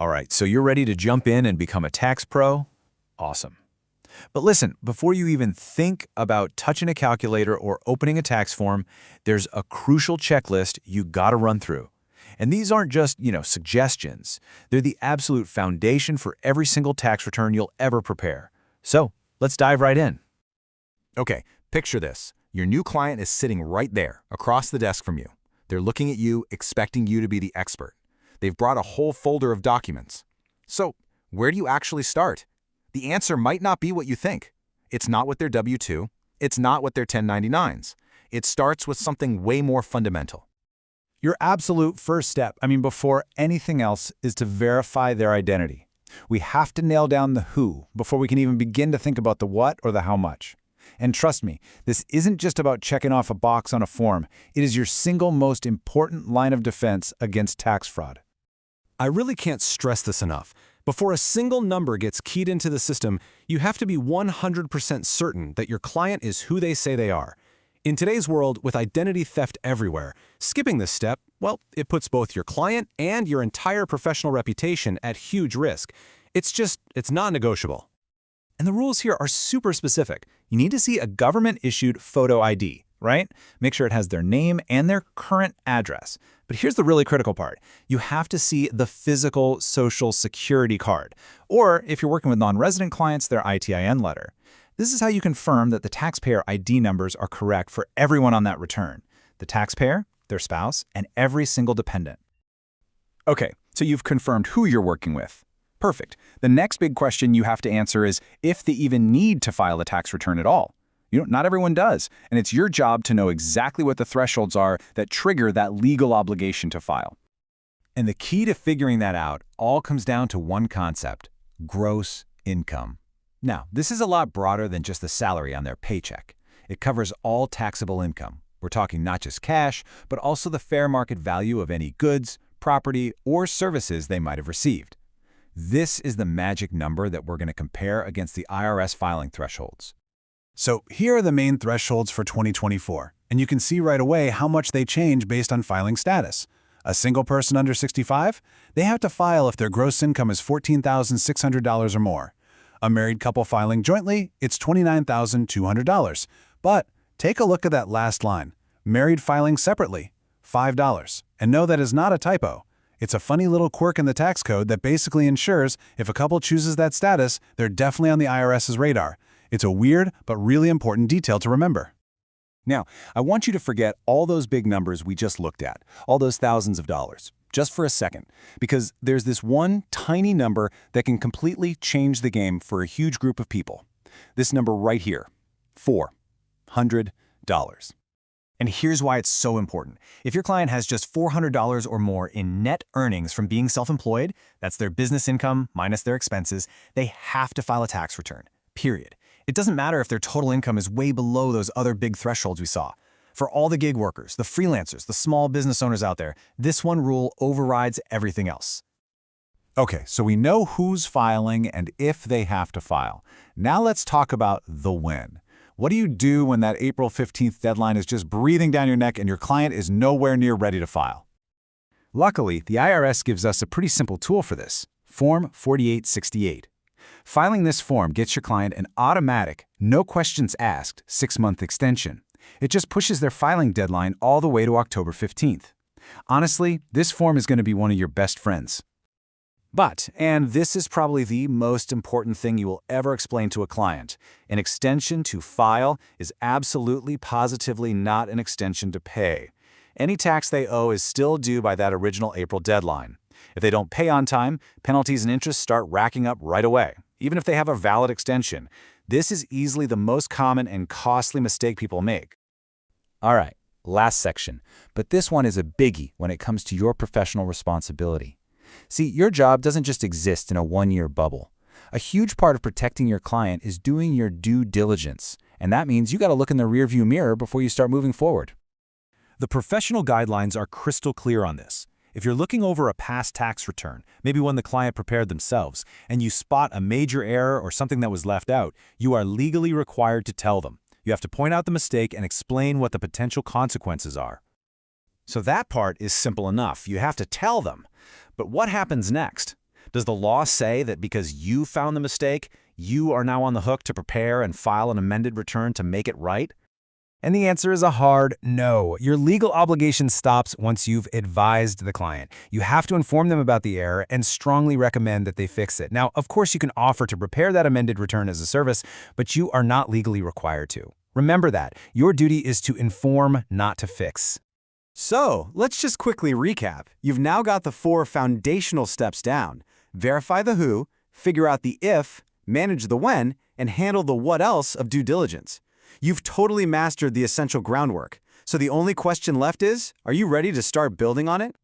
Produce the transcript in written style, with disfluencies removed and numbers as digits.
All right, so you're ready to jump in and become a tax pro? Awesome. But listen, before you even think about touching a calculator or opening a tax form, there's a crucial checklist you gotta run through. And these aren't just, suggestions. They're the absolute foundation for every single tax return you'll ever prepare. So, let's dive right in. Okay, picture this. Your new client is sitting right there, across the desk from you. They're looking at you, expecting you to be the expert. They've brought a whole folder of documents. So, where do you actually start? The answer might not be what you think. It's not with their W-2. It's not with their 1099s. It starts with something way more fundamental. Your absolute first step, before anything else, is to verify their identity. We have to nail down the who before we can even begin to think about the what or the how much. And trust me, this isn't just about checking off a box on a form. It is your single most important line of defense against tax fraud. I really can't stress this enough. Before a single number gets keyed into the system, you have to be 100% certain that your client is who they say they are. In today's world, with identity theft everywhere, skipping this step, well, it puts both your client and your entire professional reputation at huge risk. It's not negotiable. And the rules here are super specific. You need to see a government-issued photo ID, right? Make sure it has their name and their current address. But here's the really critical part. You have to see the physical Social Security card, or if you're working with non-resident clients, their ITIN letter. This is how you confirm that the taxpayer ID numbers are correct for everyone on that return: the taxpayer, their spouse, and every single dependent. Okay, so you've confirmed who you're working with. Perfect. The next big question you have to answer is if they even need to file a tax return at all. Not everyone does, and it's your job to know exactly what the thresholds are that trigger that legal obligation to file. And the key to figuring that out all comes down to one concept: gross income. Now, this is a lot broader than just the salary on their paycheck. It covers all taxable income. We're talking not just cash, but also the fair market value of any goods, property, or services they might have received. This is the magic number that we're going to compare against the IRS filing thresholds. So here are the main thresholds for 2024, and you can see right away how much they change based on filing status. A single person under 65, they have to file if their gross income is $14,600 or more. A married couple filing jointly, it's $29,200. But take a look at that last line. Married filing separately, $5. And no, that is not a typo. It's a funny little quirk in the tax code that basically ensures if a couple chooses that status, they're definitely on the IRS's radar. It's a weird but really important detail to remember. Now, I want you to forget all those big numbers we just looked at, all those thousands of dollars, just for a second, because there's this one tiny number that can completely change the game for a huge group of people. This number right here, $400. And here's why it's so important. If your client has just $400 or more in net earnings from being self-employed, that's their business income minus their expenses, they have to file a tax return, period. It doesn't matter if their total income is way below those other big thresholds we saw. For all the gig workers, the freelancers, the small business owners out there, this one rule overrides everything else. Okay, so we know who's filing and if they have to file. Now let's talk about the when. What do you do when that April 15th deadline is just breathing down your neck and your client is nowhere near ready to file? Luckily, the IRS gives us a pretty simple tool for this: Form 4868. Filing this form gets your client an automatic, no questions asked, 6-month extension. It just pushes their filing deadline all the way to October 15th. Honestly, this form is going to be one of your best friends. But, and this is probably the most important thing you will ever explain to a client, an extension to file is absolutely positively not an extension to pay. Any tax they owe is still due by that original April deadline. If they don't pay on time, penalties and interest start racking up right away, even if they have a valid extension. This is easily the most common and costly mistake people make. All right, last section, but this one is a biggie when it comes to your professional responsibility. See, your job doesn't just exist in a one-year bubble. A huge part of protecting your client is doing your due diligence, and that means you got to look in the rearview mirror before you start moving forward. The professional guidelines are crystal clear on this. If you're looking over a past tax return, maybe one the client prepared themselves, and you spot a major error or something that was left out, you are legally required to tell them. You have to point out the mistake and explain what the potential consequences are. So that part is simple enough. You have to tell them. But what happens next? Does the law say that because you found the mistake, you are now on the hook to prepare and file an amended return to make it right? And the answer is a hard no. Your legal obligation stops once you've advised the client. You have to inform them about the error and strongly recommend that they fix it. Now, of course, you can offer to prepare that amended return as a service, but you are not legally required to. Remember that. Your duty is to inform, not to fix. So, let's just quickly recap. You've now got the 4 foundational steps down. Verify the who, figure out the if, manage the when, and handle the what else of due diligence. You've totally mastered the essential groundwork. So the only question left is, are you ready to start building on it?